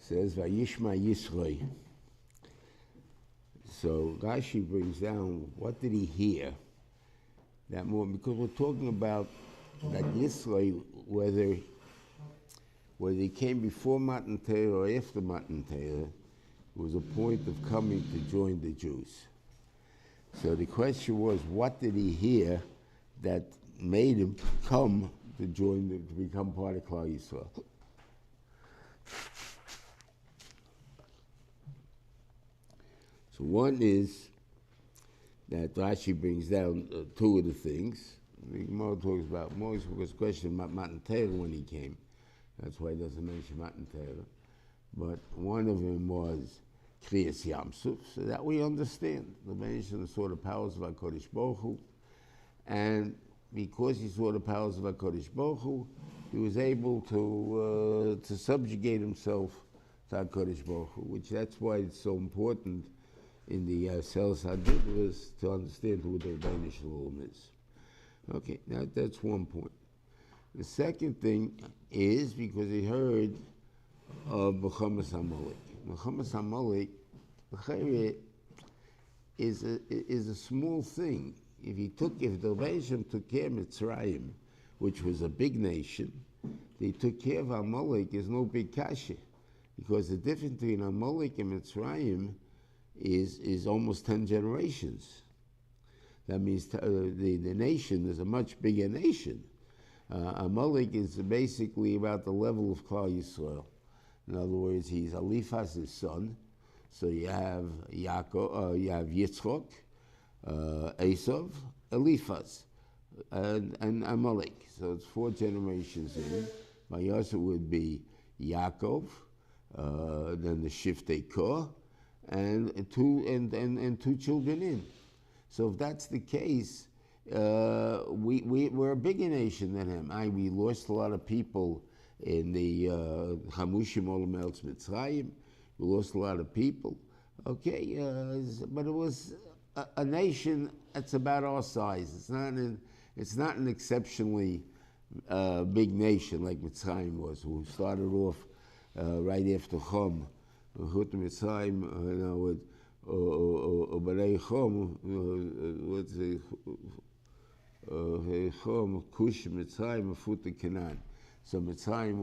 says, Vayishma Yisro. So Rashi brings down, what did he hear? That more, because we're talking about that Yisro, whether he came before Matan Torah or after Matan Torah, was a point of coming to join the Jews. So the question was, what did he hear that made him come to join, to become part of Klal Yisrael? So one is that Rashi brings down two of the things. The Gemara talks about, Moses was questioning about Matan Torah when he came. That's why he doesn't mention Matan Torah. But one of them was Kriyas Yamsuf, so that we understand. The mention saw the powers of HaKadosh Baruch Hu, and because he saw the powers of HaKadosh Baruch Hu, he was able to subjugate himself to HaKadosh Baruch Hu, which that's why it's so important in the Selas HaDibros to understand who the Rebbeinu Shalom is. Okay, that's one point. The second thing is because he heard of Mechamas HaMolek. Mechamas HaMolek is a small thing. If the Rebbeinu took care of Mitzrayim, which was a big nation, they took care of Amalek is no big kasha, because the difference between Amalek and Mitzrayim is almost 10 generations. That means the nation is a much bigger nation. Amalek is basically about the level of Klal Yisrael. In other words, he's Eliphaz's son. So you have Ya'akov, you have Yitzchok, Esav, Eliphaz, and Amalek. So it's 4 generations in. Mayasa would be Ya'akov, then the Shiftei Kor, and two children in. So if that's the case, we're a bigger nation than him. We lost a lot of people in the Chamushim Olam Eretz Mitzrayim. We lost a lot of people. Okay, but it was a nation that's about our size. It's not an exceptionally big nation like Mitzrayim was, who started off right after Chum. Chut Mitzrayim, with Obarei Chum, what's the Chum, Kush Mitzrayim, Futa Canaan. So Mitzrayim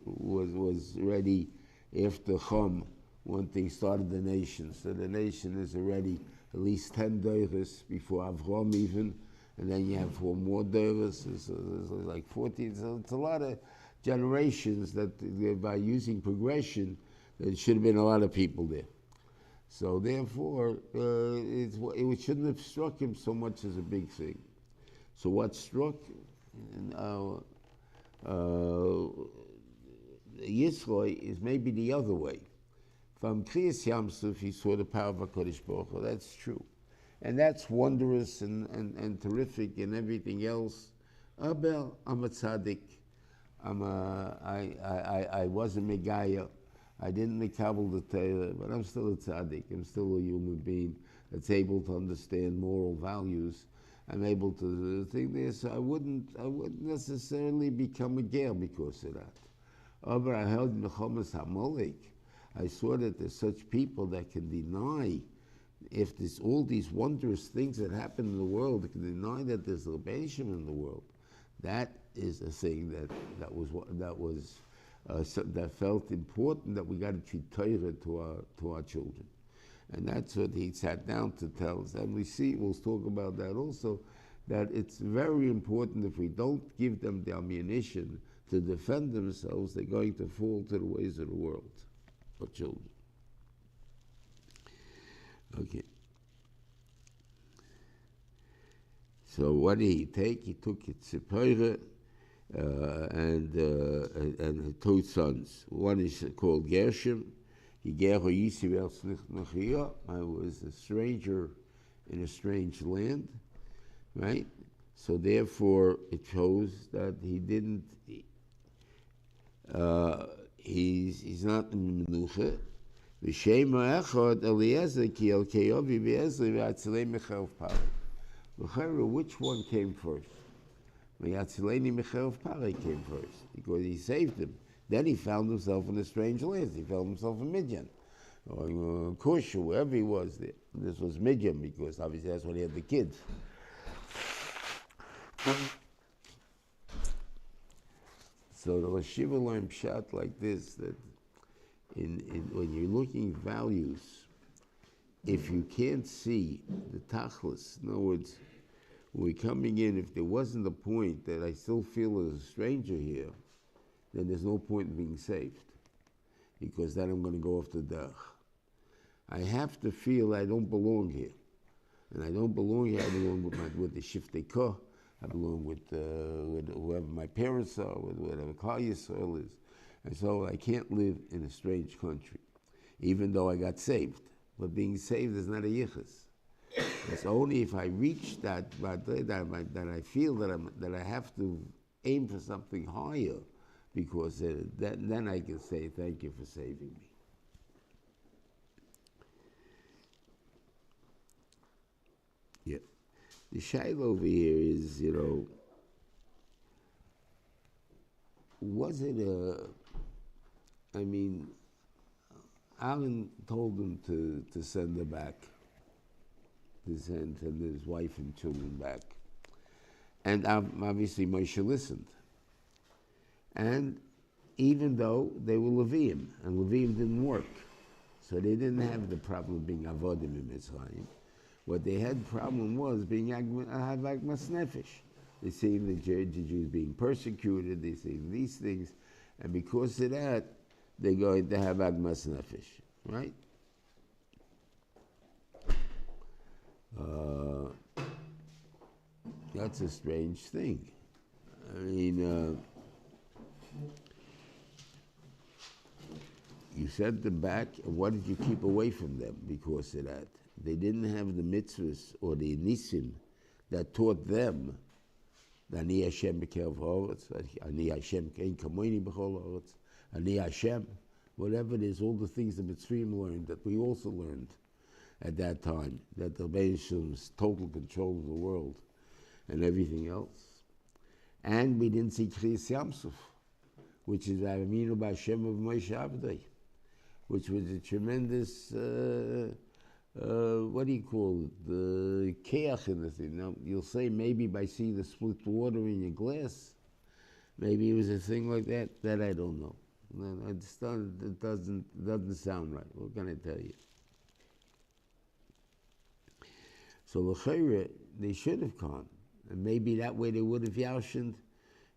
was ready after Chum when they started the nation. So the nation is already at least 10 doiros before Avram even, and then you have 4 more doiros, so it's like 14. So it's a lot of generations that by using progression, there should have been a lot of people there. So therefore, it shouldn't have struck him so much as a big thing. So what struck Yisro is maybe the other way. From Kriyas Yamsuf, he saw the power of HaKadosh Baruch Hu. That's true. And that's wondrous and terrific and everything else. Abel, I'm a tzaddik. I was a Megaya. I didn't mekabel the Torah, but I'm still a tzaddik. I'm still a human being that's able to understand moral values. I'm able to think this. I wouldn't necessarily become a ger because of that. But I held Mechamas HaMolek. I saw that there's such people that can deny, if there's all these wondrous things that happen in the world, they can deny that there's a Rebbeinu in the world. That is a thing that felt important, that we got to treat Torah to our children. And that's what he sat down to tell us. And we'll talk about that also, that it's very important if we don't give them the ammunition to defend themselves, they're going to fall to the ways of the world for children. Okay. So what did he take? He took Seforim and 2 sons. One is called Gershon. I was a stranger in a strange land, right? So therefore, it shows that he didn't. He's not in Menucha. V'shem ha'echad Eliezer ki el keyovi v'ezri v'atzilei mechav parei. Which one came first? V'atzilei mechav parei came first because he saved him. Then he found himself in a strange land. He found himself in Midian, or Cush, or wherever he was there. This was Midian because obviously that's when he had the kids. So the Shiva learned pshat like this, that when you're looking at values, if you can't see the tachlis, in other words, when we're coming in, if there wasn't a point that I still feel as a stranger here, then there's no point in being saved, because then I'm going to go off the derech. I have to feel I don't belong here. And I don't belong here, I belong with the Shiftei Koh, I belong with whoever my parents are, with whatever Klal Yisrael is. And so I can't live in a strange country, even though I got saved. But being saved is not a yichus. It's only if I reach that I feel that I have to aim for something higher, because then I can say thank you for saving me. Yeah. The shaila over here is, was it Alan told him to send her back, to send his wife and children back. And obviously Moshe listened. And even though they were Leviim, and Leviim didn't work, so they didn't have the problem of being avodim in Mitzrayim. What they had problem was being agmas nefesh. They see the Jews being persecuted, they see these things, and because of that, they're going to have agmas nefesh, right? That's a strange thing. I mean, you sent them back, and what did you keep away from them because of that? They didn't have the mitzvahs or the nisim that taught them, Ani Hashem b'kerv haaretz, Ani Hashem kein kamoini b'chol haaretz, Ani Hashem, whatever it is, all the things the Mitzrayim learned that we also learned at that time, that the Rebbeinu Shalom's total control of the world and everything else. And we didn't see Kriyas Yamsuf, which is Aminu b'Hashem of Moshe Avdei, which was a tremendous what do you call it? The keach in the thing. Now, you'll say maybe by seeing the split water in your glass, maybe it was a thing like that. That I don't know. It doesn't sound right. What can I tell you? So l'chayre, they should have gone, and maybe that way they would have yarshened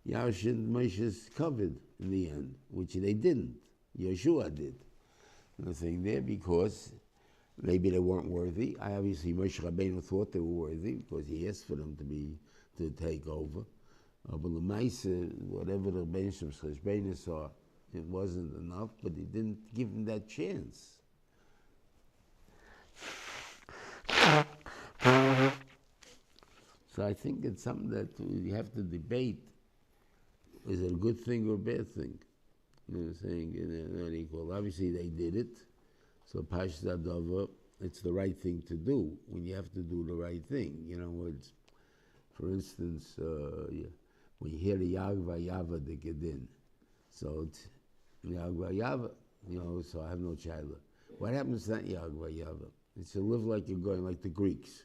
Moshe's covered in the end, which they didn't. Yeshua did. Nothing there because maybe they weren't worthy. Obviously, Moshe Rabbeinu thought they were worthy because he asked for them to take over. But the Maisa, whatever the Rebbeinu saw, it wasn't enough. But he didn't give them that chance. So I think it's something that we have to debate: is it a good thing or a bad thing? You know what I'm saying? Well, obviously they did it. So Parshas Adava, it's the right thing to do when you have to do the right thing. You know, it's, for instance, when you hear the Yagva Yava de Gedin, so it's Yagva Yava, so I have no child. What happens to that Yagva Yava? It's to live like you're going like the Greeks.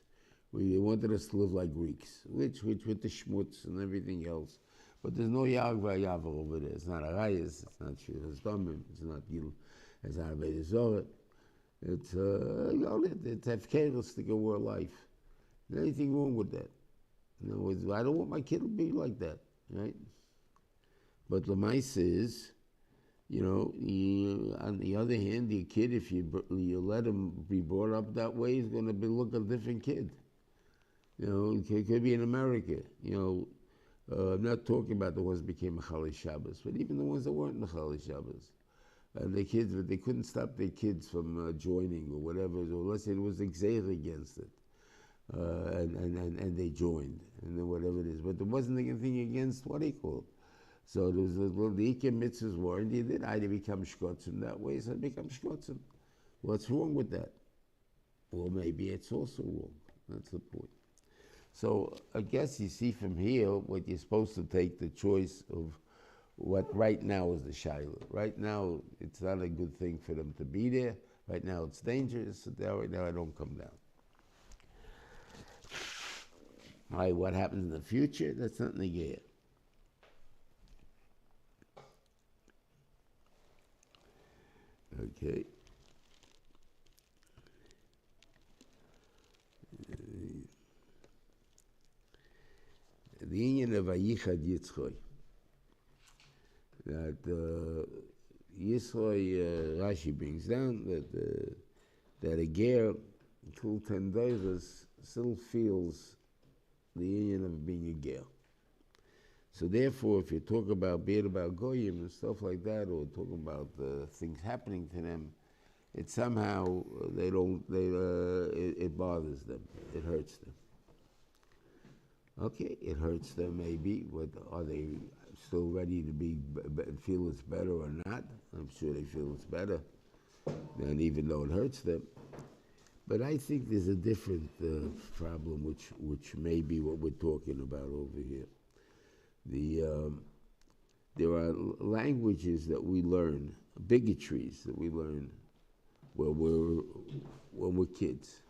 They wanted us to live like Greeks, which with the schmutz and everything else. But there's no Yagva Yava over there. It's not a Rayas, it's not Shiras Domim, it's not Gil, it's not Aveda Zorah. It's Hefkeros to go war life. There's anything wrong with that? I don't want my kid to be like that, right? But the mice is, on the other hand, your kid, if you let him be brought up that way, he's going to look a different kid. He could be in America. I'm not talking about the ones that became Mechalei Shabbos, but even the ones that weren't Mechalei Shabbos. The kids, but they couldn't stop their kids from joining or whatever, unless it was exer against it. And they joined, and then whatever it is. But there wasn't anything against what he called. So there was the Iker mitzvahs were, and he did either become shkotzim that way, so become shkotzim. What's wrong with that? Or maybe it's also wrong. That's the point. So I guess you see from here what you're supposed to take the choice of what right now is the Shiloh. Right now, it's not a good thing for them to be there. Right now, it's dangerous. So right now, I don't come down. All right, what happens in the future? That's not negaya. Okay. The union of Ayichad Yitzchoi. That Yisro, Rashi brings down that a ger, Kul Tendoiras, still feels the union of being a ger. So therefore, if you talk about being about goyim and stuff like that, or talking about things happening to them, it somehow it bothers them. It hurts them. Okay, it hurts them maybe. But are they still ready to feel it's better or not? I'm sure they feel it's better, and even though it hurts them. But I think there's a different problem, which may be what we're talking about over here. There are languages that we learn, bigotries that we learn when we're kids.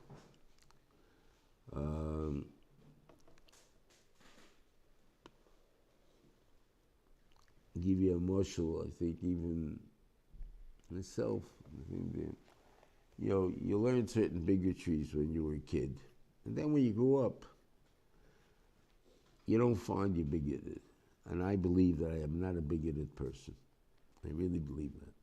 Give you a marshal, I think even myself, I think you learn certain bigotries when you were a kid. And then when you grow up, you don't find you bigoted. And I believe that I am not a bigoted person. I really believe that.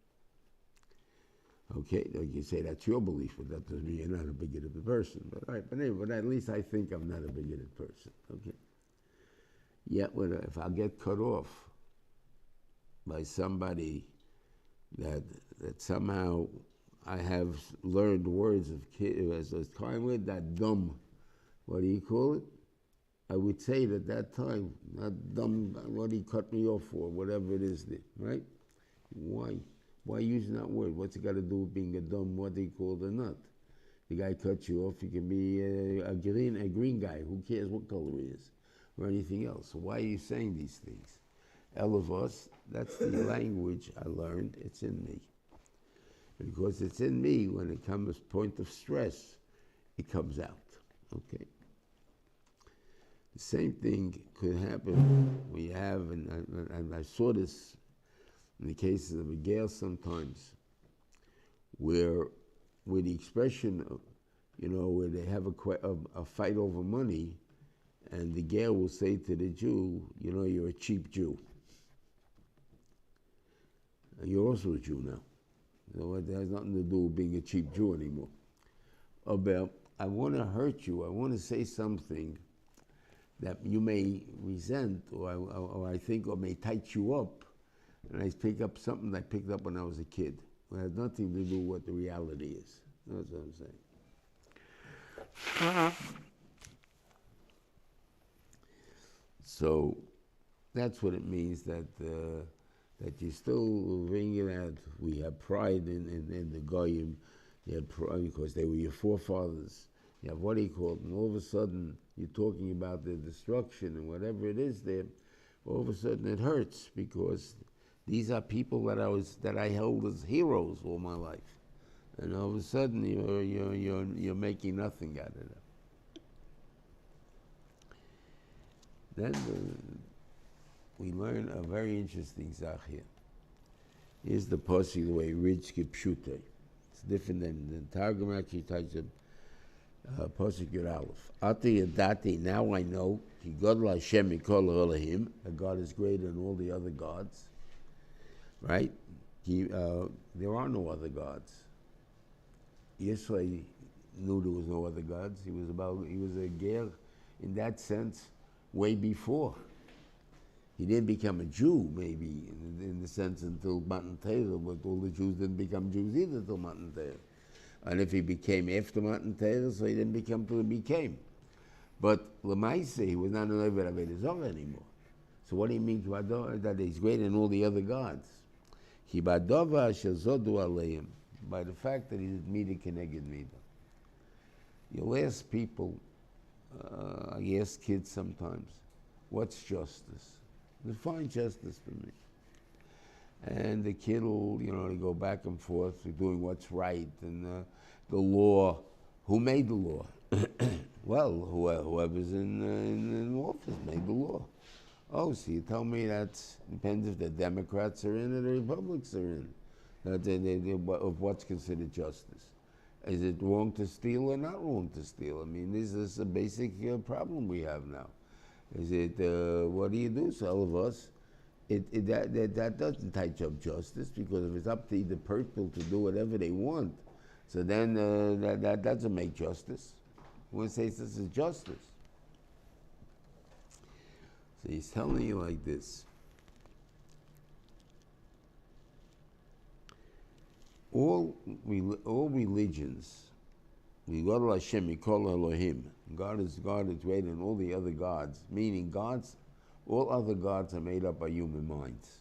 Okay, like you say, that's your belief, but that doesn't mean you're not a bigoted person. But all right, but anyway, but at least I think I'm not a bigoted person. Okay. Yet if I get cut off by somebody that somehow I have learned words of as a kind word, that dumb, what do you call it? I would say that time, not dumb, what he cut me off for, whatever it is, right? Why? Why using that word? What's it got to do with being a dumb, what they call it or not? The guy cuts you off, you can be a green guy, who cares what color he is, or anything else. So why are you saying these things? Elavos, that's the language I learned, it's in me. Because it's in me, when it comes point of stress, it comes out, okay? The same thing could happen when you have, and I saw this in the cases of a gal sometimes, where with the expression, where they have a fight over money, and the gal will say to the Jew, you're a cheap Jew. And you're also a Jew now. It has nothing to do with being a cheap Jew anymore. About, I want to hurt you, I want to say something that you may resent, or I think, or may tight you up, and I pick up something I picked up when I was a kid. It has nothing to do with what the reality is. That's what I'm saying. So that's what it means that you still bring it out. We have pride in the goyim. You have pride because they were your forefathers. You have what he called, and all of a sudden you're talking about their destruction and whatever it is there. All of a sudden it hurts because these are people that I held as heroes all my life, and all of a sudden you're making nothing out of them. Then we learn a very interesting zach here. Here's the pasuk the way Ridge Kipshute. It's different than Targum actually touches pasuk Yud Aleph. Ati Yadati, now I know, Ki Godla Hashem Mikol Elohim, that God is greater than all the other gods. Right? There are no other gods. Yisro knew there was no other gods. He was a ger in that sense way before. He didn't become a Jew, maybe, in the sense until Matan Torah, but all the Jews didn't become Jews either until Matan Torah. And if he became after Matan Torah, so he didn't become till he became. But Lamaise, he was not an Oved Avodah Zarah anymore. So what do you mean that he's greater than all the other gods? By the fact that he did Mida Keneged Mida. You'll ask people, I ask kids sometimes, what's justice? Define justice for me. and the kid will, they go back and forth doing what's right, and the law. Who made the law? Well, whoever's in office made the law. Oh, so you tell me that depends if the Democrats are in or the Republicans are in. Of what's considered justice. Is it wrong to steal or not wrong to steal? I mean, this is a basic problem we have now. Is it, what do you do? So all of us, that doesn't touch up justice, because if it's up to the people to do whatever they want, so then that doesn't make justice. One says this is justice. So he's telling you like this. All religions, Yigol Hashem, Yikol Elohim, God is greater than all the other gods, meaning all other gods are made up by human minds,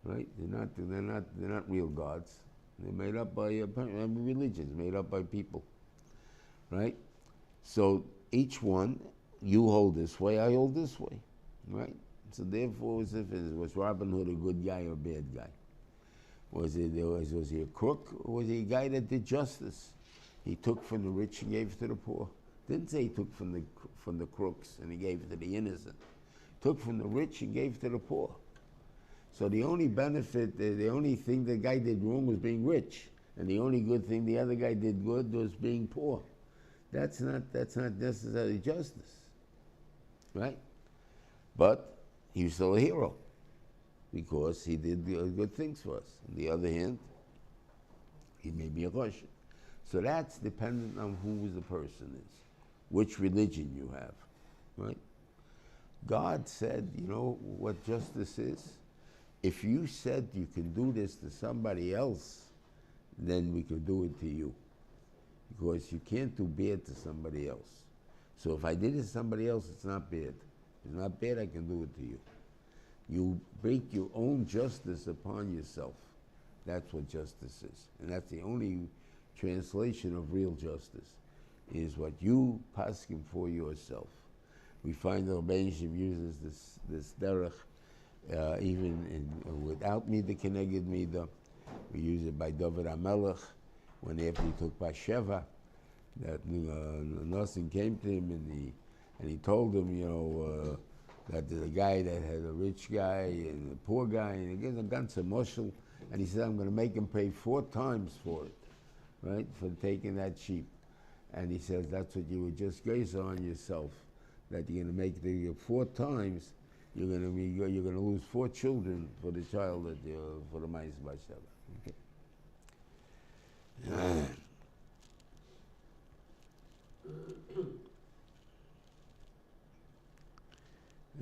right? They're not real gods. They're made up by religions, made up by people, right? So each one, you hold this way, I hold this way, right? So therefore, was Robin Hood a good guy or a bad guy? Was he a crook, or was he a guy that did justice? He took from the rich and gave to the poor. Didn't say he took from the crooks and he gave to the innocent. Took from the rich and gave to the poor. So the only benefit, the only thing the guy did wrong was being rich, and the only good thing the other guy did good was being poor. That's not necessarily justice, right? But he was still a hero, because he did good things for us. On the other hand, he may be a Russian. So that's dependent on who the person is, which religion you have, right? God said, you know what justice is? If you said you can do this to somebody else, then we could do it to you. Because you can't do bad to somebody else. So if I did it to somebody else, it's not bad. If it's not bad, I can do it to you. You break your own justice upon yourself. That's what justice is. And that's the only translation of real justice, is what you paskin for yourself. We find the Rebbeinu uses this derech even without Mida Keneged Mida. We use it by David HaMelech, when after he took Bathsheba, that Noson came to him and he told him, that there's a guy that had a rich guy and a poor guy, and he gives a ganze moshel, and he said, I'm going to make him pay 4 times for it, right, for taking that sheep. And he says, that's what you would just gaze on yourself, that you're going to make the 4 times, you're going to lose 4 children for the child for the Ma'aseh Bathsheba. Okay.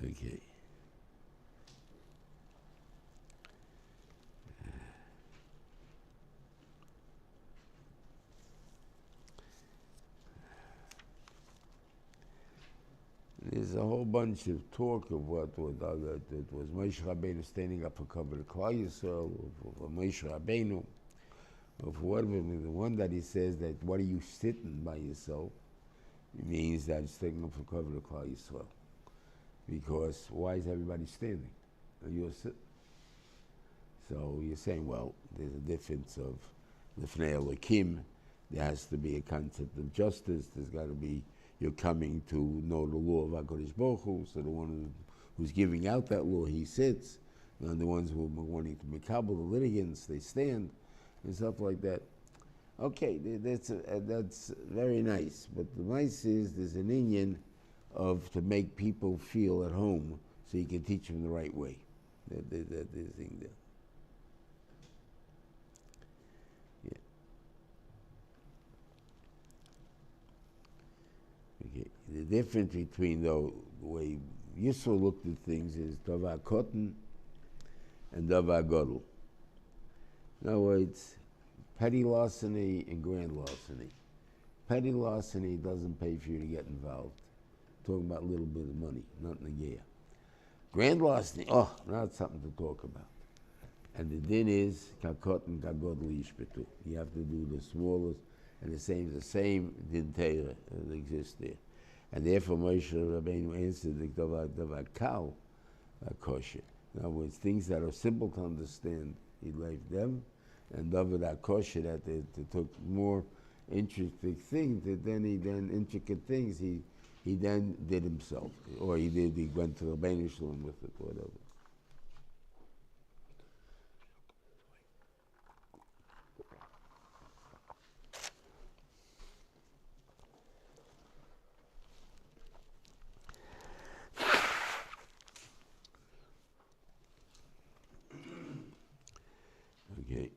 Okay. There's a whole bunch of talk of what was Moshe Rabbeinu standing up for cover the Klal Yisrael, of Moshe Rabbeinu, of whatever. The one that he says that what are you sitting by yourself, it means that it's taking up for cover the Klal Yisrael. Because why is everybody standing? You're sitting. So you're saying, well, there's a difference of Lifnei Elokim. There has to be a concept of justice. There's got to be, you're coming to know the law of HaKadosh Baruch Hu. So the one who's giving out that law, he sits. And the ones who are wanting to mekabel, the litigants, they stand, and stuff like that. Okay, that's very nice. But the nice is there's an inyan of to make people feel at home, so you can teach them the right way. That thing there. Yeah. Okay. The difference between the way Yisro looked at things is davar kotan and davar gadol. In other words, petty larceny and grand larceny. Petty larceny doesn't pay for you to get involved. Talking about a little bit of money, not in a year. Grand larceny, now it's something to talk about. And the din is, kakot and kagodl yishpetu. You have to do the smallest, and the same din teira that exists there. And therefore Moshe Rabbeinu answered the davar kal kosher. In other words, things that are simple to understand, he left them, and David HaKosher, that they took more intricate things, intricate things, he then did himself, or he went to the Rebbeinu Shalom with it, whatever. Okay.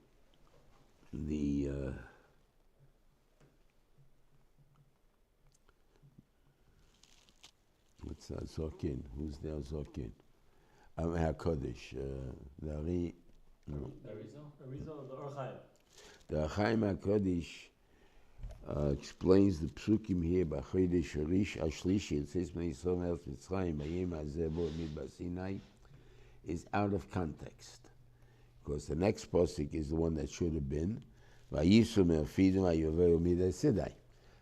What's that? Zokin. Who's there? Zokin. HaKodesh. The Ari. No. The Chaim HaKodesh explains the psukim here by Chodesh Ashlishi. It says, "When Yisro melech Mitzrayim, Bayim Hazeh Bo Midbar Sinai," is out of context. Because the next pasuk is the one that should have been, "Vayisro me'afidim hayoveru midbar Sinai."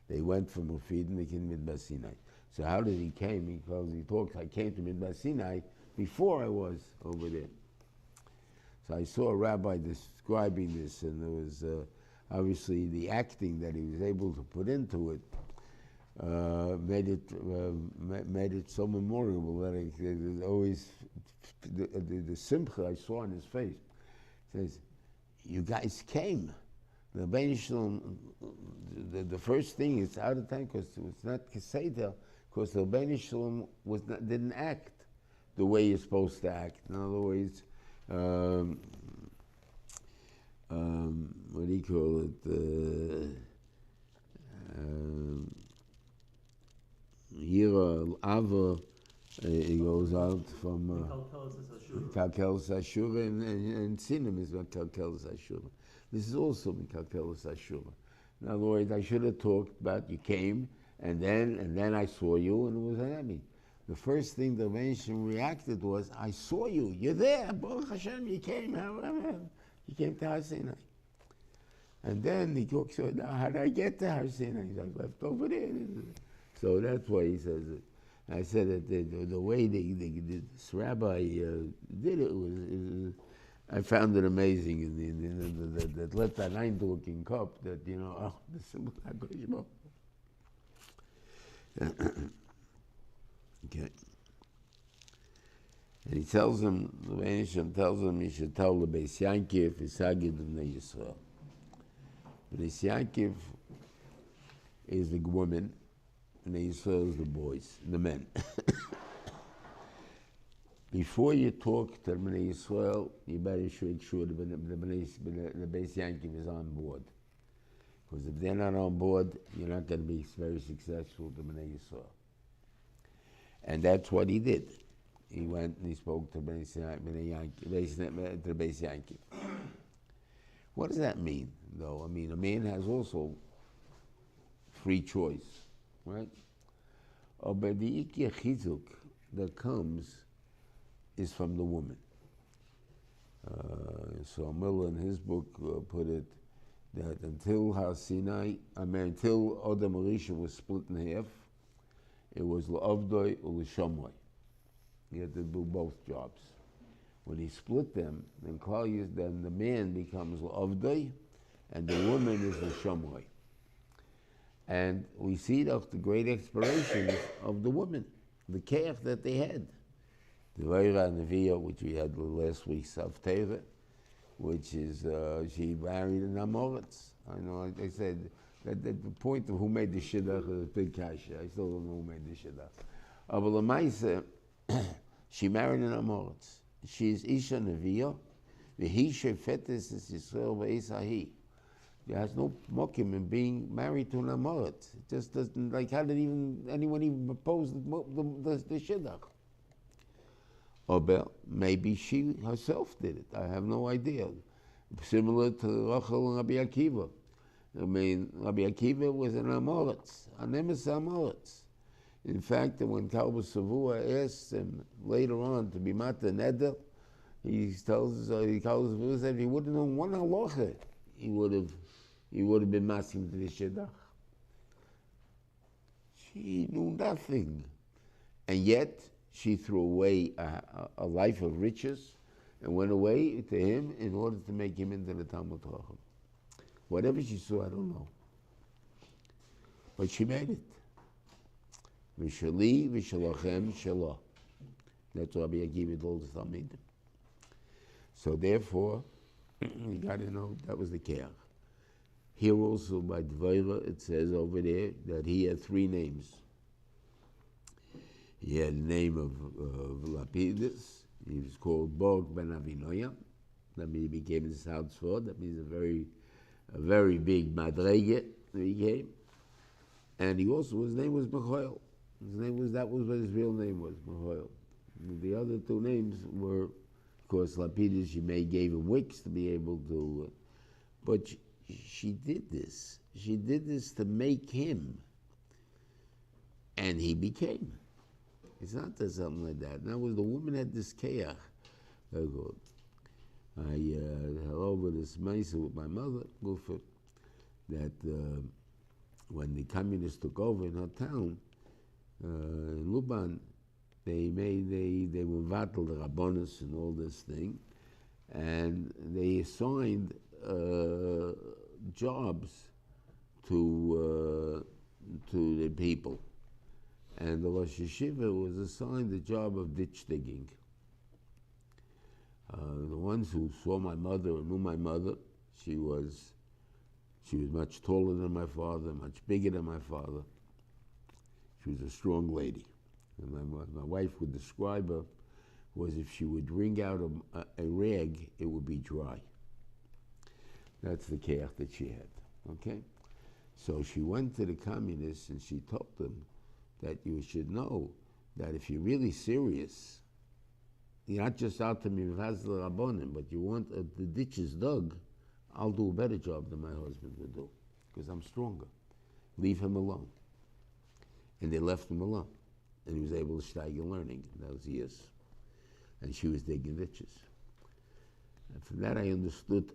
They went from Ufidim to Midbar Sinai. So how did he came? Because he talks, I came to Midbar Sinai before I was over there. So I saw a rabbi describing this, and there was obviously the acting that he was able to put into it made it so memorable that it always the simcha I saw on his face says, "You guys came." The Rebbeinu Shalom, the first thing is out of time because it's not keseder, because the Rebbeinu Shalom didn't act the way you're supposed to act. In other words, what do you call it? Here, Ava, he goes out from Kalkelis Ashura, and Sinem is what Kalkelis Ashura. This is also Kalkelis Ashura. In other words, I should have talked about you came, and then I saw you, and it was enemy. The first thing the Rebbeinu reacted was, I saw you, you're there, Baruch Hashem, you came, you came to Har Sinai. And then he talks about, how did I get to Har Sinai? He's like, left over there. So that's why he says it. I said that the way this rabbi did it was, I found it amazing. That let that Eindruck cup that, the simple HaKadosh. Okay. And he tells him, the Rebbeinu tells him he should tell the Beis Yaakov, Isagid of Yisro. Beis Yaakov is the woman, and Yisro is the boys, the men. Before you talk to the Bnei Yisrael, you better make sure the Beis Yaakov is on board. Because if they're not on board, you're not going to be very successful with the Bnei Yisrael. And that's what he did. He went and he spoke to the Beis Yaakov. What does that mean, though? I mean, a man has also free choice, right? But the Ikya Chizuk that comes is from the woman. So Miller in his book put it that until Har Sinai, until Adam Arisha was split in half, it was L'Avdoi or L'Shamoi. He had to do both jobs. When he split them, then the man becomes L'Avdoi, and the woman is L'Shamoi. And we see the great explorations of the women, the care that they had. The Veira Neviah, which we had last week's Haftarah, which is she married an Amoritz. I know I said that the point of who made the Shidduch is a big kasha. I still don't know who made the Shidduch. But Lamaisa, she married an Amoritz. She is Isha Neviah. The he shefetes is Yisrael ve'esahi. There has no mokim in being married to an Amoritz. It just doesn't, like, how did anyone even propose the Shidduch? Or maybe she herself did it. I have no idea. Similar to Rachel and Rabbi Akiva. I mean, Rabbi Akiva was an Amoritz, an emes Amoritz. In fact, when Kalba Savua asked him later on to be Mata Neder, he tells Kalba Savua said if he would have known one halacha, he would have been masking to the Shidduch. She knew nothing, and yet she threw away a life of riches and went away to him in order to make him into the Talmud Chacham. Whatever she saw, I don't know. But she made it. V'shali v'shalachem shalah. That's what Rabbi Akiva told the Talmidim. So therefore, you got to know that was the Keach. Here also by Dvaira, it says over there that he had 3 names. He had the name of Lapidus. He was called Borg ben Avinoyam. That means he became his house for. That means a very big madrege he became. And he also, his name was Mechoel. That was what his real name was, Mechoel. The other 2 names were, of course, Lapidus. She gave him wicks to be able to, but she did this. She did this to make him, and he became. It's not that something like that. Now, the woman had this keach. I had over this mesa with my mother, Gufa, that when the communists took over in her town, in Luban, they were vatal the Rabbonis and all this thing, and they assigned jobs to the people. And the Rosh Yeshiva was assigned the job of ditch digging. The ones who saw my mother or knew my mother, she was much taller than my father, much bigger than my father. She was a strong lady. And my wife would describe her was if she would wring out a rag, it would be dry. That's the keach that she had, okay? So she went to the communists and she told them that you should know that if you're really serious, you're not just out to mivaz l'rabonim, but you want the ditches dug, I'll do a better job than my husband would do, because I'm stronger. Leave him alone. And they left him alone. And he was able to steig in learning in those years. And she was digging ditches. And from that I understood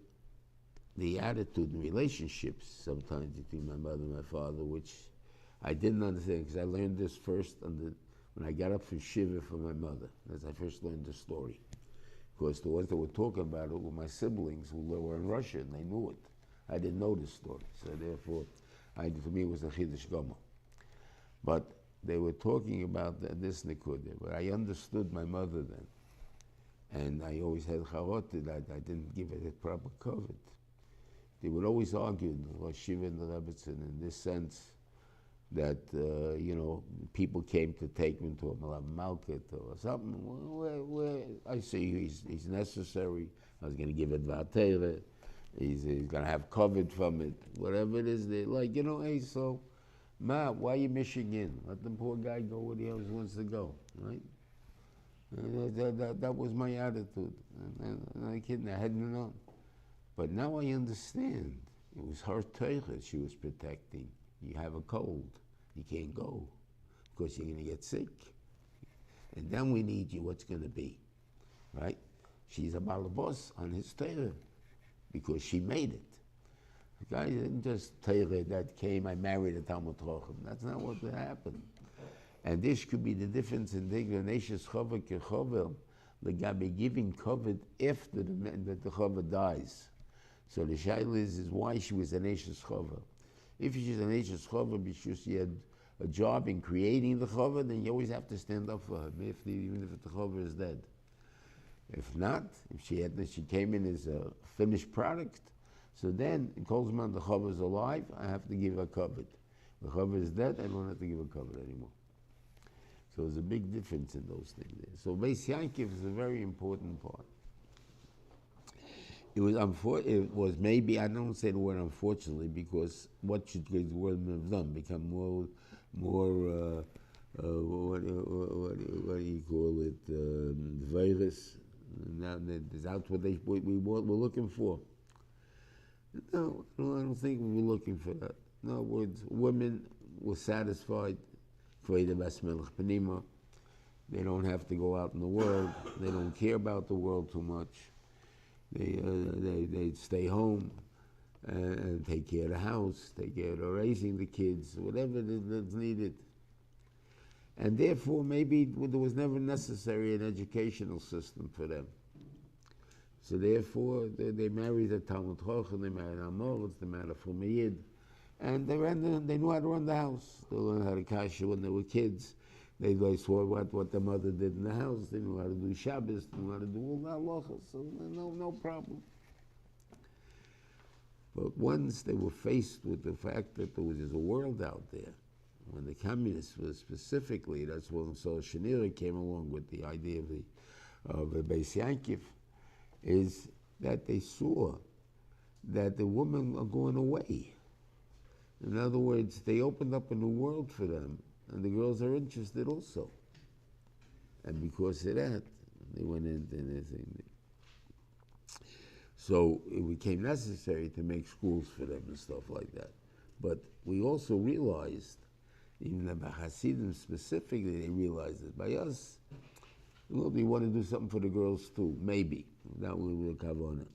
the attitude and relationships sometimes between my mother and my father, which I didn't understand, because I learned this first when I got up from Shiva from my mother. As I first learned the story. Because the ones that were talking about it were my siblings who were in Russia, and they knew it. I didn't know this story, so therefore, for me it was a Chiddush Gama. But they were talking about this Nikudah, but I understood my mother then. And I always had charot that I didn't give it a proper covet. They would always argue, the Shiva and the Rebbetzin, in this sense, that, people came to take him to a market or something. Where I see he's necessary. I was going to give it Vatera. He's going to have covered from it. Whatever it is, they like, hey, so, Ma, why are you mishing in? Let the poor guy go where he always wants to go, right? That was my attitude. And I kidding, I hadn't known. But now I understand. It was her Torah she was protecting. You have a cold. You can't go because you're going to get sick. And then we need you, what's going to be, right? She's a balabos on his Torah because she made it. The guy didn't just Torah that came, I married a Talmud Chacham. That's not what happened. And this could be the difference in the Nashis Chava Kechovel, the guy be giving covet after the Chava dies. So the shaila is why she was a Nashis Chava. If she's an Nashis Chava because she had a job in creating the Chava, then you always have to stand up for her, even if the Chava is dead. If not, if she came in as a finished product, so then in Kolzman the Chava is alive, I have to give her covet. The Chava is dead, I don't have to give her covet anymore. So there's a big difference in those things there. So Beis Yaakov is a very important part. It was maybe, I don't say the word unfortunately, because what should the world have done? Become more what do you call it, virus? Now that's what we're looking for. No, I don't think we were looking for that. In other words, women were satisfied. They don't have to go out in the world. They don't care about the world too much. They stay home and take care of the house, take care of raising the kids, whatever that's needed. And therefore, maybe there was never necessary an educational system for them. So therefore, they married a Talmud Chacham, they married a Moritz, they married a Fumayid, and they knew how to run the house. They learned how to kasha when they were kids. They saw what their mother did in the house. They knew how to do Shabbos, they knew how to do all the halachas, so no problem. But once they were faced with the fact that there was a world out there, when the communists were specifically, that's when Shiur came along with the idea of the Beis Yaakov, is that they saw that the women are going away. In other words, they opened up a new world for them, and the girls are interested also. And because of that, they went into this thing. So it became necessary to make schools for them and stuff like that. But we also realized, even by Hasidim specifically, they realized it. By us, well, we want to do something for the girls too, maybe. That we will kavanah.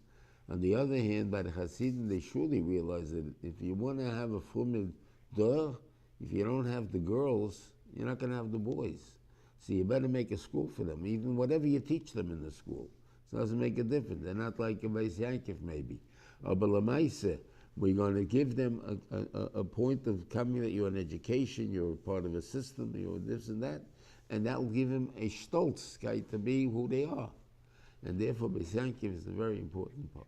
On the other hand, by the Hasidim, they surely realized that if you want to have a fumid dor, if you don't have the girls, you're not going to have the boys. So you better make a school for them, even whatever you teach them in the school. So it doesn't make a difference. They're not like a Beis Yaakov maybe. But Lamaisa, we're going to give them a point of coming that you're an education, you're part of a system, you're this and that will give them a stolz to be who they are. And therefore, Beis Yaakov is a very important part.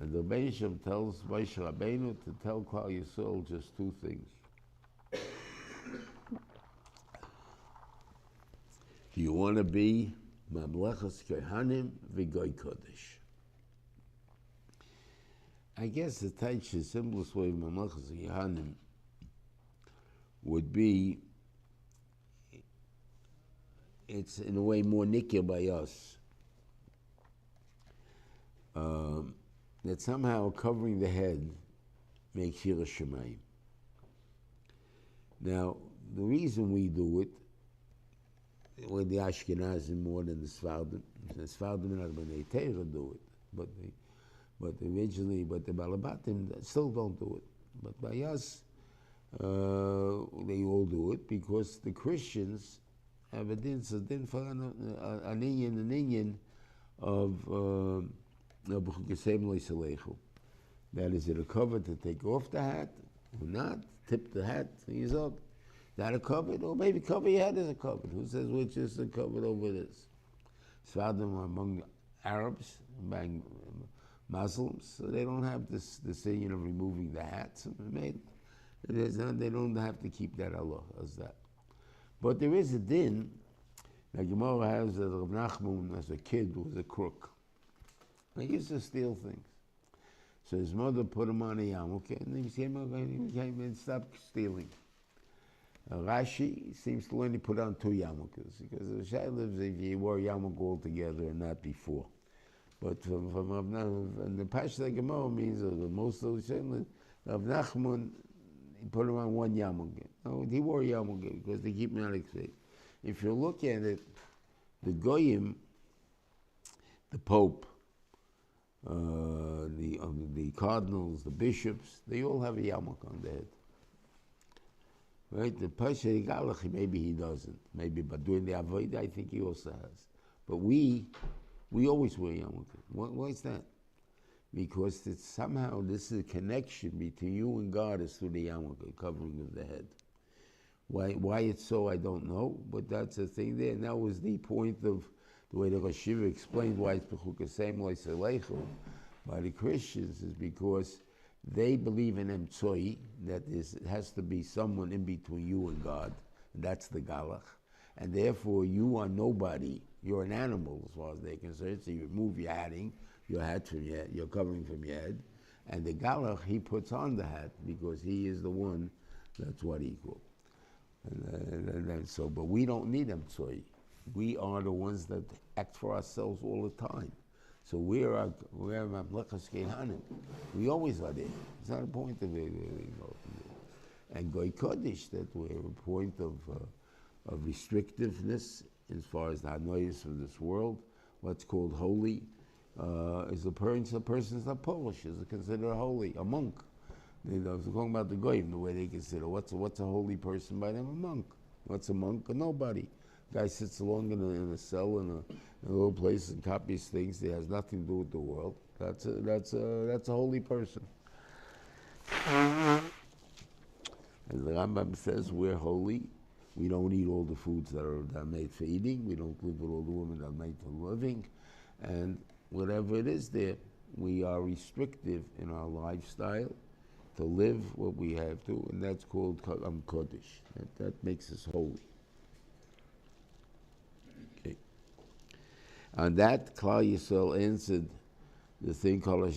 And the Rebbeinu Shem tells Moshe Rabbeinu to tell Klal Yisrael just two things. Do you want to be Mamlechas Kehanim v'Goy Kodesh? I guess the Tait's simplest way of Mamlechas Kehanim would be, it's in a way more nikir by us. That somehow covering the head makes Yiras Shamayim. Now, the reason we do it, with the Ashkenazim more than the Sfardim, the Sfardim and the Bnei Torah do it, but the Balabatim still don't do it. But by us, they all do it because the Christians have a din for an inyan of that is it a cover to take off the hat or not, tip the hat, he's up. That a covered, or maybe cover your head as a covered. Who says which is a covered over this? Sfardim among Arabs, among Muslims, so they don't have this thing of removing the hats. They don't have to keep that Allah as that. But there is a din. Now Gemara has that Rav Nachman as a kid was a crook. He used to steal things. So his mother put him on a yarmulke, and he came and stopped stealing. Rashi seems to only put on 2 yarmulkes, because the Shai lives if you wore yarmulke altogether and not before. But from and the Parshas Gemara means that most of the Shai, Rav Nachman, he put him on 1 yarmulke. No, he wore yarmulke because they keep him out of faith. If you look at it, the Goyim, the Pope, the cardinals, the bishops, they all have a yarmulke on their head. Right? The Pasha Galach, maybe he doesn't. Maybe, but during the Avodah, I think he also has. But we always wear yarmulke. Why is that? Because it's somehow this is a connection between you and God is through the yarmulke, covering of the head. Why it's so, I don't know, but that's the thing there. And that was the point of the way the Rosh Hashiva explained why it's B'chukasem Loiseleichu by the Christians is because they believe in Emtsoi, that it has to be someone in between you and God, and that's the Galach. And therefore you are nobody, you're an animal as far as they're concerned, so you remove your hat from your head, your covering from your head, and the Galach, he puts on the hat because he is the one that's what equal. And so, but we don't need Emtsoi. We are the ones that act for ourselves all the time. So we're Mamlechas Kehanim. We always are there. It's not a point of it. And Goy Kodesh, that we're a point of restrictiveness as far as the Hanoyas of this world. What's called holy is a person's not Polish, is considered holy, a monk. I was talking about the goyim, the way they consider what's a holy person by them, a monk. What's a monk? A nobody. Guy sits alone in a cell in a little place and copies things that has nothing to do with the world. That's a holy person. And the Rambam says we're holy. We don't eat all the foods that are made for eating. We don't live with all the women that are made for living. And whatever it is there, we are restrictive in our lifestyle to live what we have to, and that's called Kodesh. That makes us holy. Okay. On that, Klal Yisrael answered the thing called what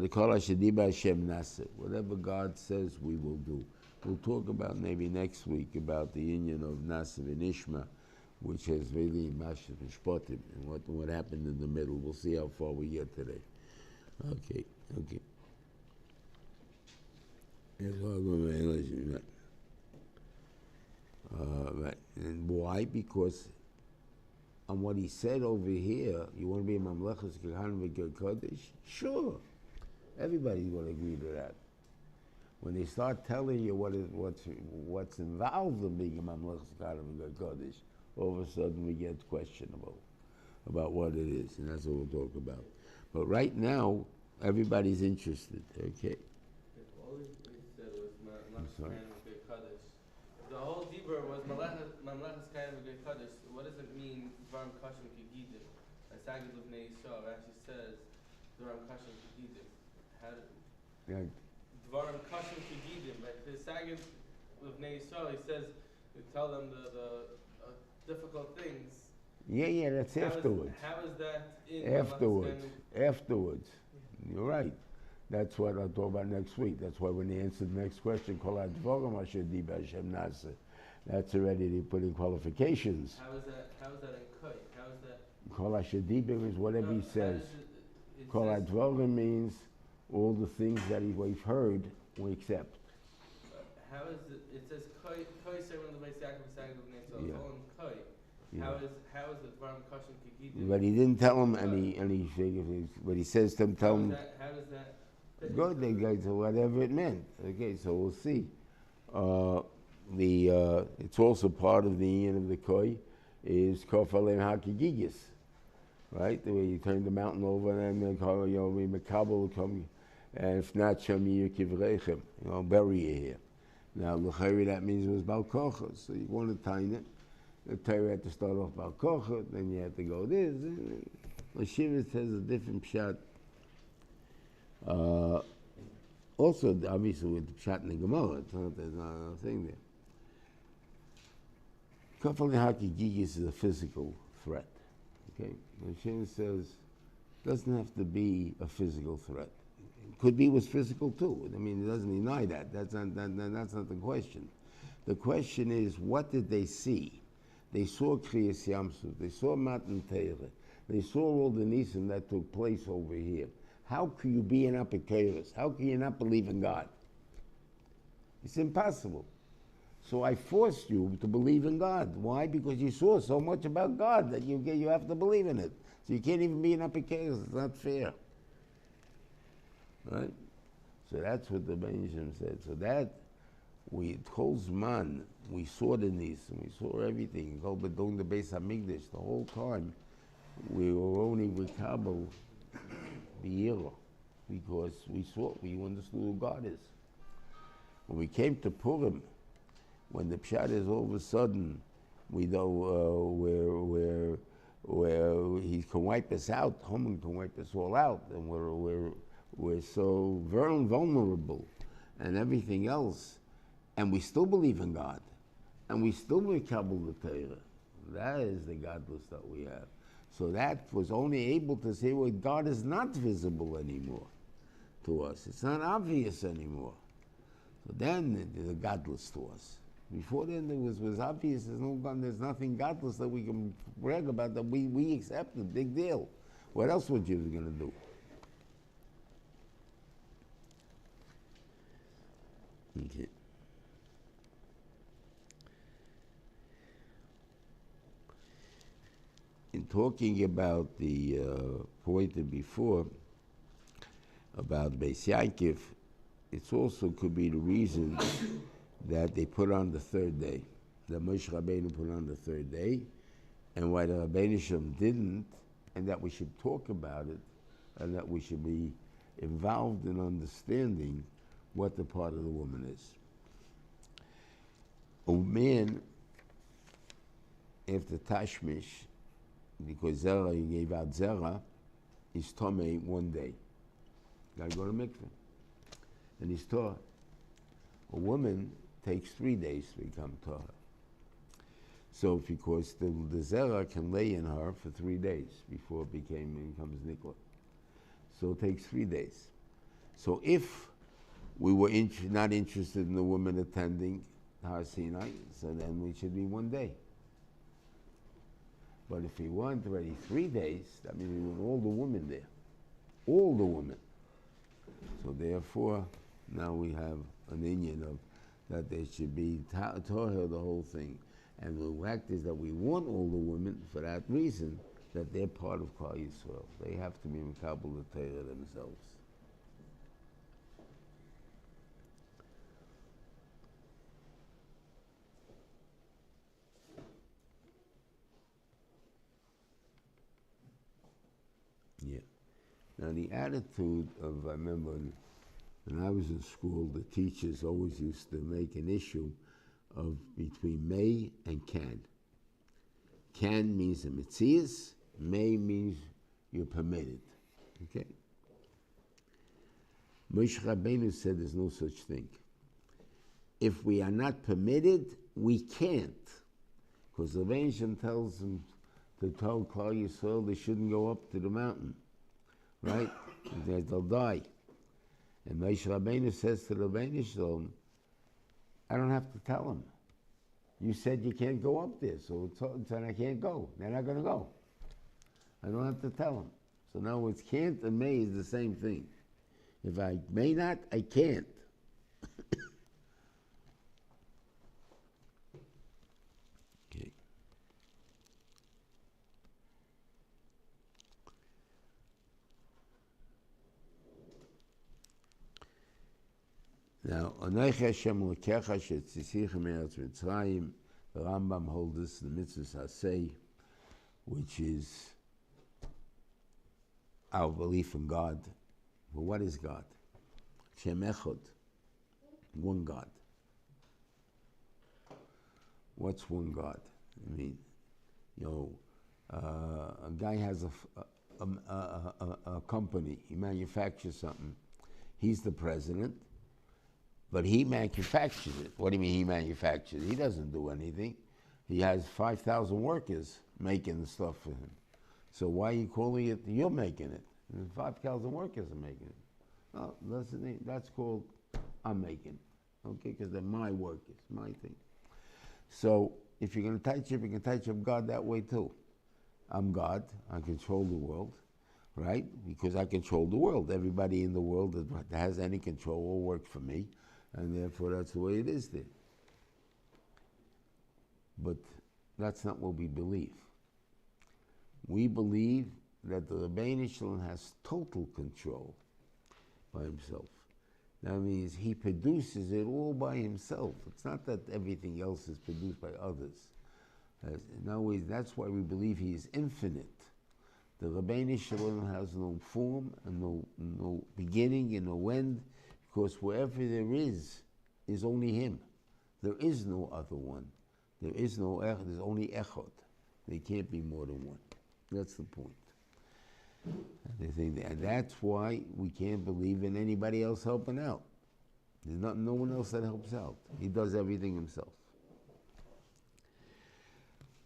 they call Hashadiba Hashem Nase. Whatever God says, we will do. We'll talk about maybe next week about the union of Nase and Ishma, which has really Mashiach Mishpatim, and what happened in the middle. We'll see how far we get today. Okay. Right. And why? Because on what he said over here, you want to be a Mamlechus Kehanim V'Ger Kodesh? Sure. Everybody's going to agree to that. When they start telling you what's involved in being a Mamlechus Kehanim V'Ger Kodesh, all of a sudden we get questionable about what it is, and that's what we'll talk about. But right now, everybody's interested, okay? All he said was Mamlechus Kaddish. The whole Dibur was Mamlechus Kaddish. What does it mean, Dvarim Kashim Kegidim? Sagid of Nei Yisro actually says Dvarim Kashim Kegidim. Dvarim Kashim Kegidim. But the Sagid of Nei Yisro, he says, you tell them the difficult things. Yeah, that's afterwards. How is that in Afterwards. You're right. That's what I'll talk about next week. That's why when they answer the next question, that's already they put in qualifications. How is that in Koi? How is that? Kol HaShadibim is whatever he says. Kol HaDvorim means all the things that we've heard, we accept. How is it? It says Koi Seforim the Beis Ya'akov Sagid of Nei Yisro. It's all in Koi. Yeah. How is the Dvarim Kashim Kegidim? But he didn't tell him but he says to him, tell him. How does that? Good, they go to whatever it meant. Okay, so we'll see. It's also part of the union of the Koi is Kofalem HaKigigis, right? The way you turn the mountain over and then Makabal come, and if not Shamir Kivrechem, bury you here. Now L'chari that means it was Bal Kocha, so you want to time it. The Torah had to start off Bal Kocha, then you had to go this. Shiva says a different pshat. Also, obviously, with the pshat in the Gemara, there's not a thing there. Kafal Hakigigis is a physical threat. Okay, Hashem says doesn't have to be a physical threat. It could be was physical too. I mean, it doesn't deny that. That's not the question. The question is, what did they see? They saw Kriyas Yamsuf. They saw Matan Teirah. They saw all the nisim that took place over here. How can you be an Apikoros? How can you not believe in God? It's impossible. So I forced you to believe in God. Why? Because you saw so much about God that you have to believe in it. So you can't even be an Apikoros. It's not fair. Right? So that's what the Benjamin said. So that, Zman, we saw the nisim, we saw everything. But doing the Beis Hamikdash, the whole time, we were only with Kabul, Yisro, because we understood who God is. When we came to Purim, when the pshat is all of a sudden, we know where he can wipe us out, Haman can wipe us all out, and we're so very vulnerable, and everything else, and we still believe in God, and we still recabble the Torah. That is the godless that we have. So that was only able to say, well, God is not visible anymore to us. It's not obvious anymore. So then they're godless to us. Before then, it was obvious. There's nothing godless that we can brag about that we accepted. Big deal. What else were Jews going to do? Okay. In talking about the point before, about Beis Yaakov, it also could be the reason that they put on the third day, that Moshe Rabbeinu put on the third day, and why the Rabbeinu Shem didn't, and that we should talk about it, and that we should be involved in understanding what the part of the woman is. A man, after Tashmish, because Zerah, he gave out Zerah, he's Tomei one day. Gotta go to mikveh. And he's Torah. A woman takes 3 days to become Torah. So because the Zerah can lay in her for 3 days before it becomes Nikla. So it takes 3 days. So if we were not interested in the woman attending Har Sinai, so then we should be 1 day. But if we want already 3 days, that means we want all the women there. All the women. So therefore, now we have an Indian of that there should be Torah the whole thing. And the fact is that we want all the women for that reason, that they're part of Klal Yisrael. They have to be Mekabel the Torah themselves. Yeah. Now the attitude of, I remember when I was in school, the teachers always used to make an issue of between may and can. Can means a metzias, may means you're permitted. Okay? Moshe Rabbeinu said there's no such thing. If we are not permitted, we can't. Because the Rebbeinu Shem tells them to tell Klal Yisrael they shouldn't go up to the mountain. Right? They'll die. And Moshe Rabbeinu says to the Rebbeinu Shem, I don't have to tell them. You said you can't go up there, so I can't go. They're not going to go. I don't have to tell them. So now it's can't and may is the same thing. If I may not, I can't. Okay. Now, Anochi Hashem Elokecha shetzisicha me'eretz Mitzrayim, the Rambam holds this, the mitzvah Hasei, which is our belief in God. Well, what is God? Shem Echad, one God. What's one God? I mean, a guy has a company, he manufactures something, he's the president, but he manufactures it. What do you mean he manufactures it? He doesn't do anything. He has 5,000 workers making the stuff for him. So why are you calling it, you're making it? 5,000 workers are making it. Oh, that's called, I'm making it. Okay, because they're my workers, my thing. So if you're going to touch it, you can touch up God that way too. I'm God, I control the world, right? Because I control the world. Everybody in the world that has any control will work for me. And therefore, that's the way it is there. But that's not what we believe. We believe that the Rebbeinu Shalom has total control by himself. That means he produces it all by himself. It's not that everything else is produced by others. In other words, that's why we believe he is infinite. The Rebbeinu Shalom has no form and no beginning and no end. Because wherever there is only him. There is no other one. There's only Echad. There can't be more than one. That's the point. And that's why we can't believe in anybody else helping out. There's no one else that helps out. He does everything himself.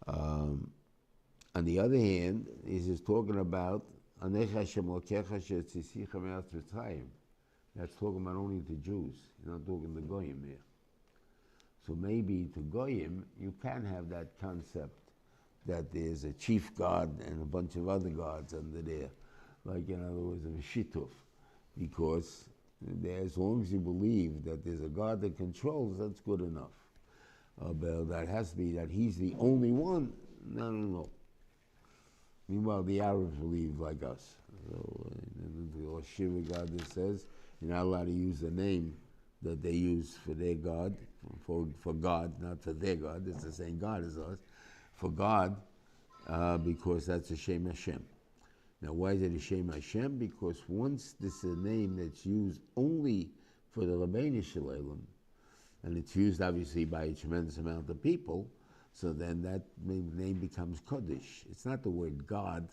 On the other hand, he's just talking about that's talking about only the Jews. You're not talking the Goyim here. So maybe to Goyim, you can have that concept that there's a chief god and a bunch of other gods under there. Like, in other words, a Shituf. Because as long as you believe that there's a God that controls, that's good enough. But that has to be that he's the only one. No. Meanwhile, the Arabs believe like us. So the Shiur God that says you're not allowed to use the name that they use for their God, for God, not for their God. It's the same God as us, for God, because that's a Shem Hashem. Now, why is it a Shem Hashem? Because once this is a name that's used only for the Rabbeinu Shalom, and it's used obviously by a tremendous amount of people, so then that name becomes Kodesh. It's not the word God,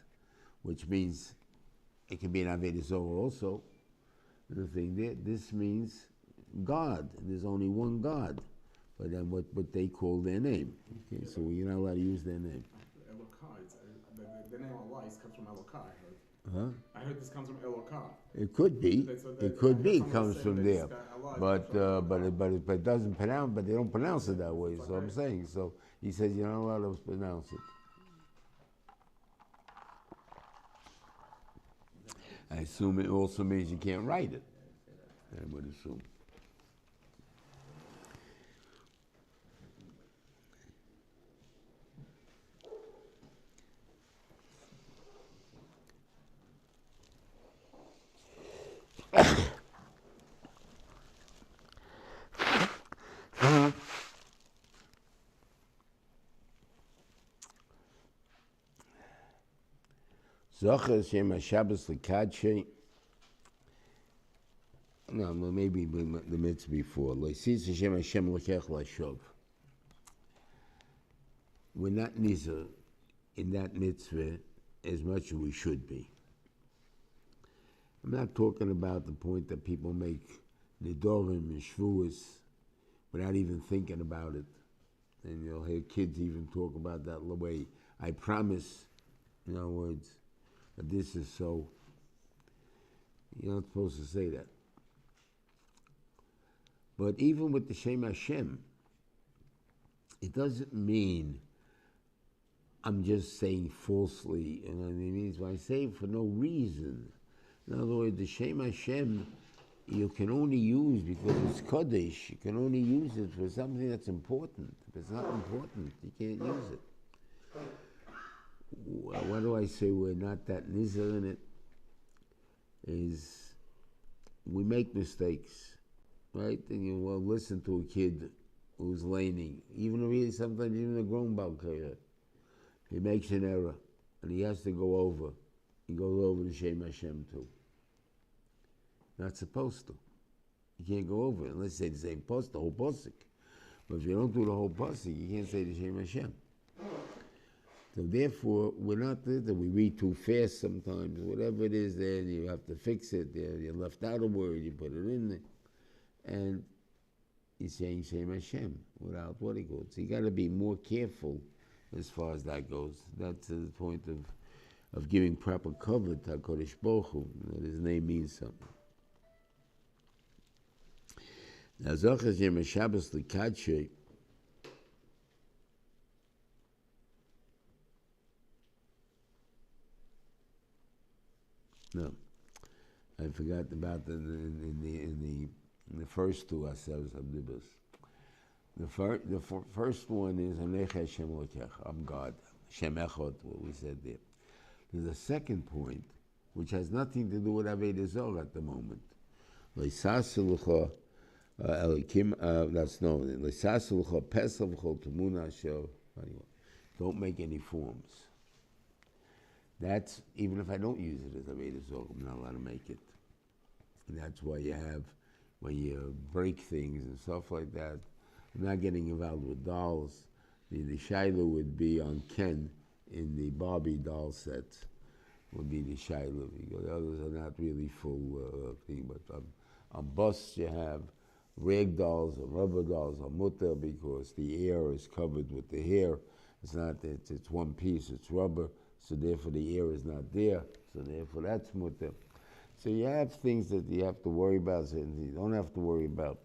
which means it can be an Avodah Zorah also. The thing there, this means God. There's only one God, but then what they call their name. Okay, so you're not allowed to use their name. The name Allah comes from Elokai. Huh? I heard this comes from Elokai. It could be. It could be. It comes from there, but it doesn't pronounce. But they don't pronounce it that way. So I'm saying. So he says you're not allowed to pronounce it. I assume it also means you can't write it. I would assume. Zocher Shem HaShabbos L'Kadshe. No, maybe the mitzvah before. L'Sis Hashem Hashem L'Kech L'Ashov. We're not nizer in that mitzvah as much as we should be. I'm not talking about the point that people make nidorim and shvuas without even thinking about it. And you'll hear kids even talk about that way. I promise, in other words, that this is so. You're not supposed to say that. But even with the Shem Hashem, it doesn't mean I'm just saying falsely. You know what I mean? It means when I say it for no reason. In other words, the Shem Hashem you can only use because it's Kodesh. You can only use it for something that's important. If it's not important, you can't use it. Why do I say we're not that nizer in it? Is we make mistakes, right? And you will listen to a kid who's laning, even sometimes even a grown balkaya. He makes an error, and he has to go over. He goes over to Shem Hashem too. Not supposed to. You can't go over it unless you say the same post, the whole posik. But if you don't do the whole posik, you can't say the Shem Hashem. So therefore, we're not there that we read too fast sometimes. Whatever it is there, you have to fix it. You left out a word, you put it in there. And he's saying Shem Hashem without what he goes. So you got to be more careful as far as that goes. That's the point of giving proper cover to HaKadosh Baruch Hu, that his name means something. Now, Zocher Shem HaShabbos L'Kadshe. No, I forgot about in the first two ourselves of Nibus. The first one is Anech Hashem Lokech. I'm God. Shem Echad, what we said there. There's a second point which has nothing to do with Avodah Zorah at the moment. Leisaselucha Elikim. That's known. Leisaselucha Pesach V'Chol Tumuna Asher. Don't make any forms. That's, even if I don't use it as Avodah Zorah, I'm not allowed to make it. And that's why you have, when you break things and stuff like that, I'm not getting involved with dolls. The Shiloh would be on Ken in the Barbie doll sets, would be the Shiloh. The others are not really full thing, but on busts you have rag dolls or rubber dolls or mutter because the air is covered with the hair. It's not, it's one piece, it's rubber. So therefore the air is not there. So therefore that's mutter. So you have things that you have to worry about, and you don't have to worry about.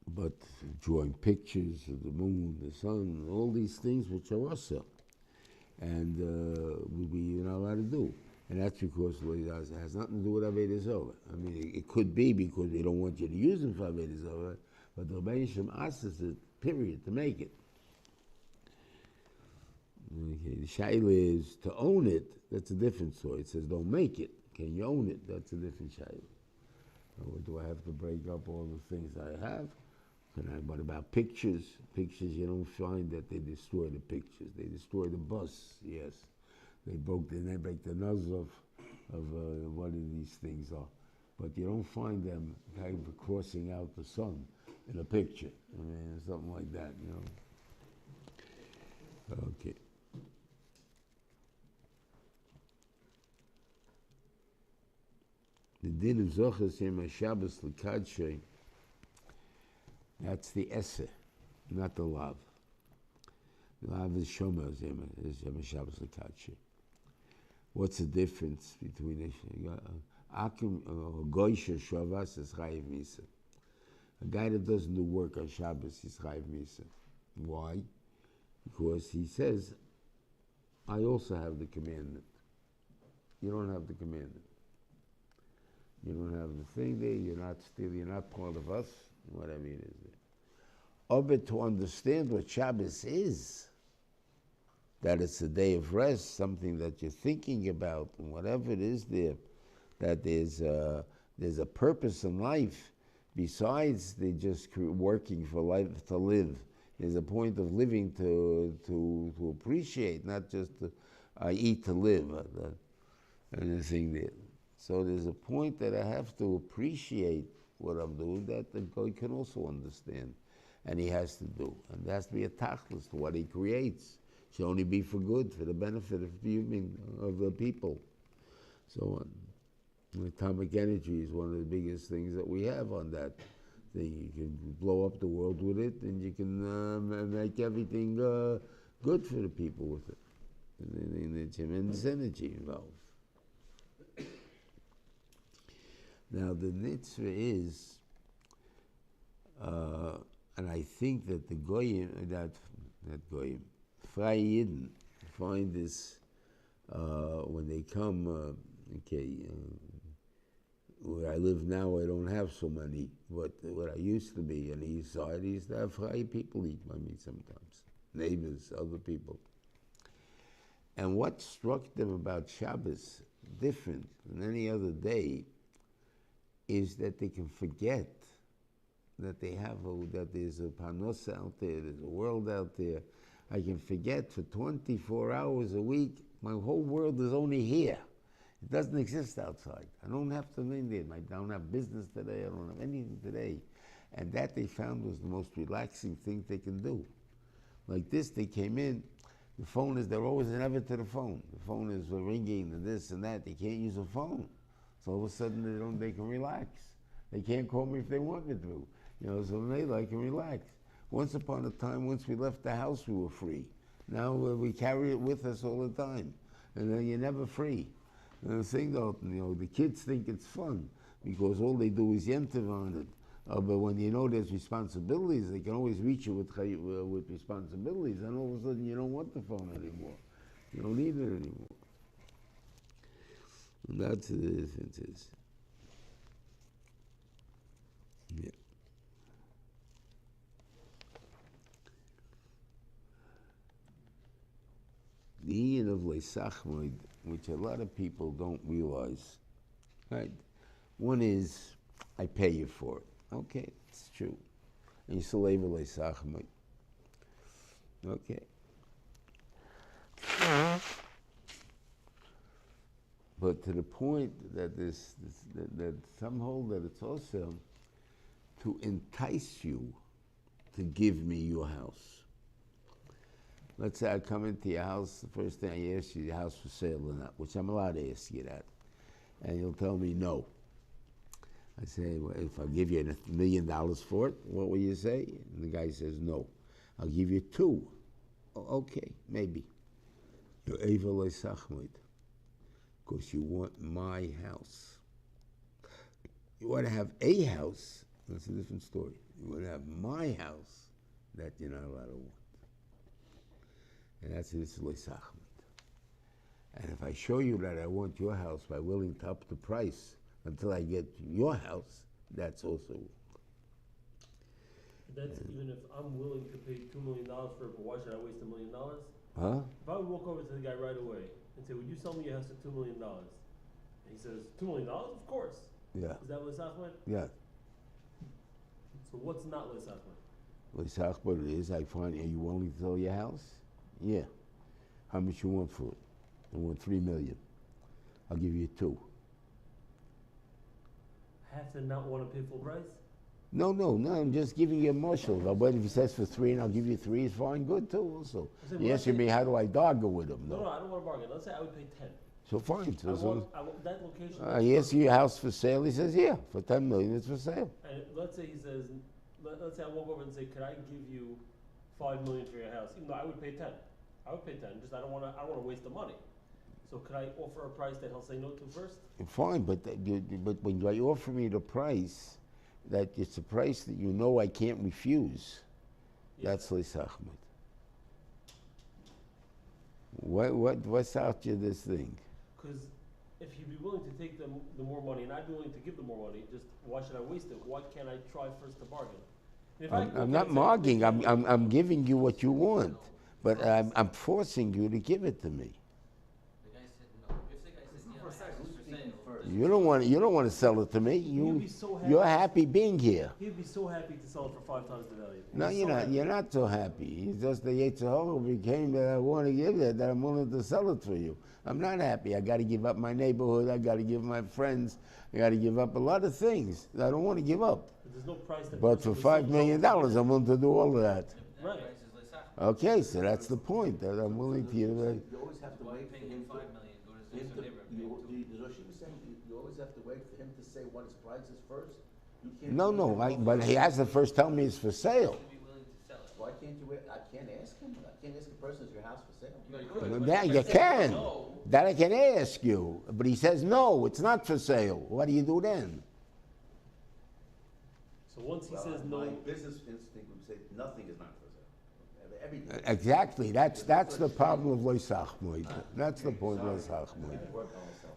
But drawing pictures of the moon, the sun, all these things which are also, and you're not allowed to do. And that's because it has nothing to do with Avodah Zorah. I mean, it could be because they don't want you to use them for Avodah Zorah, but the Rebbeinu Shem asks it, period, to make it. Okay, the shaila is to own it. That's a different story. It says don't make it. Can you own it? That's a different shaila. Or do I have to break up all the things I have? What about pictures? Pictures, you don't find that they destroy the pictures. They destroy the bus, yes. They break the nozzle of what these things are. But you don't find them kind of crossing out the sun in a picture. I mean, something like that, you know. Okay. The din of Zochas Yom Shabbos L'Kadshay, that's the Esse, not the Lav. The Lav is Shomer Yom Shabbos L'Kadshay. What's the difference between Akim or Goysha Shavas is Chayiv Misa? A guy that doesn't do work on Shabbos is Chayiv Misa. Why? Because he says, I also have the commandment. You don't have the commandment. You don't have the thing there, you're not part of us. What I mean is that. But to understand what Shabbos is, that it's a day of rest, something that you're thinking about, and whatever it is there, that there's a purpose in life besides they just working for life to live. There's a point of living to appreciate, not just to eat to live, and the thing there. So there's a point that I have to appreciate what I'm doing that the guy can also understand, and he has to do. And there has to be a tachlis to what he creates. It should only be for good, for the benefit of the people. So atomic energy is one of the biggest things that we have on that thing. You can blow up the world with it, and you can make everything good for the people with it. And there's tremendous energy involved. Now the mitzvah is, and I think that the goyim, that goyim, Frei Yidden find this when they come. Where I live now, I don't have so many, but where I used to be on the east side, I used to have Frei people eat by me sometimes, neighbors, other people. And what struck them about Shabbos, different than any other day, is that they can forget that that there's a panos out there, there's a world out there. I can forget for 24 hours a week, my whole world is only here. It doesn't exist outside. I don't have to live there. I don't have business today. I don't have anything today. And that they found was the most relaxing thing they can do. Like this, they came in, the phone is, they're always never to the phone. The phone is ringing and this and that. They can't use a phone. So all of a sudden they can relax. They can't call me if they want me to. So they can relax. Once upon a time, once we left the house, we were free. Now we carry it with us all the time. And then you're never free. And the thing though, the kids think it's fun because all they do is yentiv on it. But when there's responsibilities, they can always reach you with responsibilities, and all of a sudden you don't want the phone anymore. You don't need it anymore. And that's the difference is. Yeah. The Ian of Leisachmoid, which a lot of people don't realize, right? One is, I pay you for it. Okay, it's true. And you still label Leisachmoid. Okay. But to the point that that some hold that it's also to entice you to give me your house. Let's say I come into your house, the first thing I ask you, your house for sale or not, which I'm allowed to ask you that. And you'll tell me no. I say, well, if I give you $1 million for it, what will you say? And the guy says, no. I'll give you 2. Oh, okay, maybe. You're Eva Leisachmoid. Because you want my house. You want to have a house, that's a different story. You want to have my house, that you're not allowed to want. And that's this Leisachmoid. And if I show you that I want your house by willing to up the price until I get your house, that's also. That's even if I'm willing to pay $2 million for it, but why should I waste $1 million? Huh? If I would walk over to the guy right away and say, would you sell me your house for $2 million? And he says, $2 million? Of course. Yeah. Is that L'Sachman? Yeah. So what's not L'Sachman? L'Sachman is, I find, are you willing to sell your house? Yeah. How much you want for it? I want $3 million. I'll give you 2. Have to not want to pay full price? No, I'm just giving you a marshal. But if he says for 3 and I'll give you 3, it's fine, good too also. He asking me how do I bargain with him? No, I don't want to bargain. Let's say I would pay 10. So fine. I want that location. He asks you your house for sale, he says, yeah, for $10 million it's for sale. And let's say he says, let's say I walk over and say, could I give you $5 million for your house? Even though I would pay 10. I would pay 10, just I don't want to waste the money. So could I offer a price that he'll say no to first? Fine, but when you offer me the price, that it's a price that you know I can't refuse, that's L'Sachman. What's out you this thing? Because if he'd be willing to take the more money and I'd be willing to give the more money, just why should I waste it? Why can't I try first to bargain? I'm not marking. I'm giving you what you want, but I'm forcing you to give it to me. The guy said no. If the guy said yeah, For sale. for sale. You don't want to sell it to me. You're happy being here. He'd be so happy to sell it for 5 times the value. No, you're not. You're not so happy. It's just the Yisro became that I want to give that I'm willing to sell it for you. I'm not happy. I got to give up my neighborhood. I got to give my friends. I got to give up a lot of things that I don't want to give up. But there's no price that. But for $5 million, I'm willing to do all of that. Right. Okay, so that's the point. That I'm willing to. You always have to wait for Paying him him $5 million. Go to him his to, neighbor. you always have to wait for him to say what his price is first. You can't. No, but he has to first tell me it's for sale. Be willing to sell it. Why can't you wait? I can't ask him. I can't ask a person, is your house for sale? No, you could. Well, but that if you I said can. no, That I can ask you. But he says, no, it's not for sale. What do you do then? So once he Well, says my no, business instinct would say nothing is not for sale. Everything. Exactly. That's the problem of L'Sachman. That's the point of L'Sachman.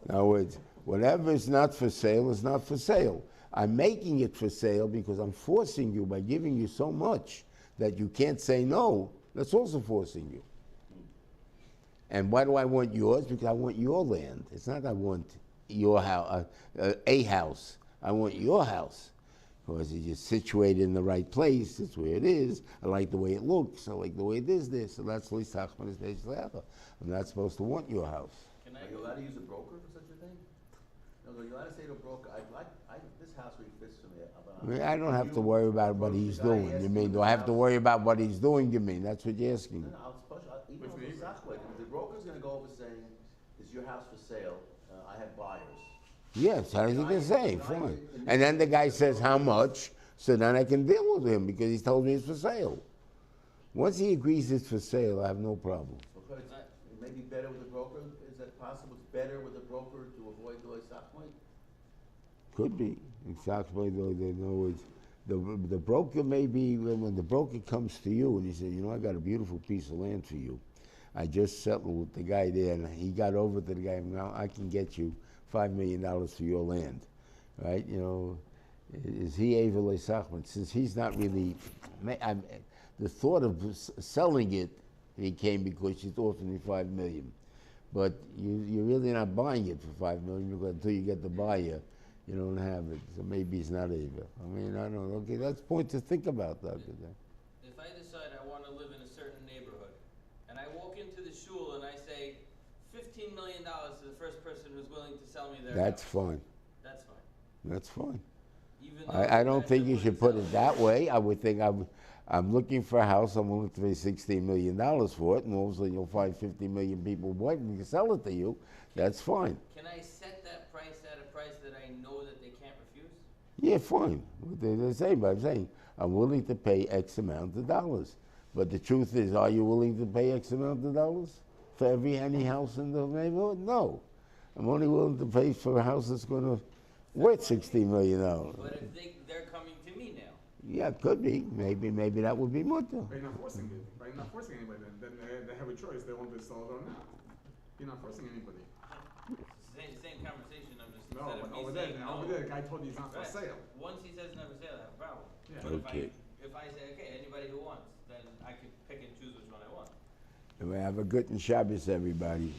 In other words, whatever is not for sale is not for sale. I'm making it for sale because I'm forcing you by giving you so much that you can't say no. That's also forcing you. And why do I want yours? Because I want your land. It's not I want your house, a house. I want your house. Because it's just situated in the right place. It's where it is. I like the way it looks. I like the way it is this. So that's L'Sachman is L'Sachman. I'm not supposed to want your house. can I Are you allowed to use a broker for such a thing? No, you're allowed to say to a broker, this house really fits for me. I mean, I don't have to worry about what he's doing. You mean, do I have to worry about what he's doing? You mean, that's what you're asking. No, even on the broker's gonna go over saying, is your house for sale? I have buyers. Yes, how does he can say? Fine. And then the guy says, how much? So then I can deal with him because he's told me it's for sale. Once he agrees it's for sale, I have no problem. Okay, it may be better with a broker. Is that possible? It's better with a broker to avoid the L'Sachman? Could be. Exactly. In other words, the broker may be, when the broker comes to you and he says, you know, I got a beautiful piece of land for you. I just settled with the guy there, and he got over to the guy, now I can get you $5 million for your land, right? You know, is he able L'Sachman? Since he's not really, the thought of selling it, he came because she's offering me $5 million. But you're really not buying it for $5 million because until you get the buyer, you don't have it. So maybe he's not able. I mean, I don't know. Okay, that's a point to think about, Dr. If I decide I want to live in a certain neighborhood, and I walk into the shul and I say $15 million to the first person who's willing to sell me their That's house, fine. that's fine. That's fine. Even though I don't the think guy you said should wouldn't put sell it that way. I would think I'm looking for a house, I'm willing to pay $16 million for it, and all of a sudden you'll find 50 million people waiting to sell it to you. That's fine. Can I set that price at a price that I know that they can't refuse? Yeah, fine. What they're saying, but I'm saying I'm willing to pay X amount of dollars. But the truth is, are you willing to pay X amount of dollars for any house in the neighborhood? No. I'm only willing to pay for a house that's going to worth $16 million. But if they're coming to me now, Yeah, it could be. Maybe that would be mutter. But you're not forcing it. But you're not forcing anybody then. Then they have a choice. They want to sell it or not. You're not forcing anybody. it's the same conversation. I'm just No, instead of but me over saying there, no. the guy told you it's not for Right. sale. Once he says never sale, I have a problem. Yeah. But Okay. if I say, okay, anybody who wants, then I could pick and choose which one I want. Have a good Shabbos, everybody.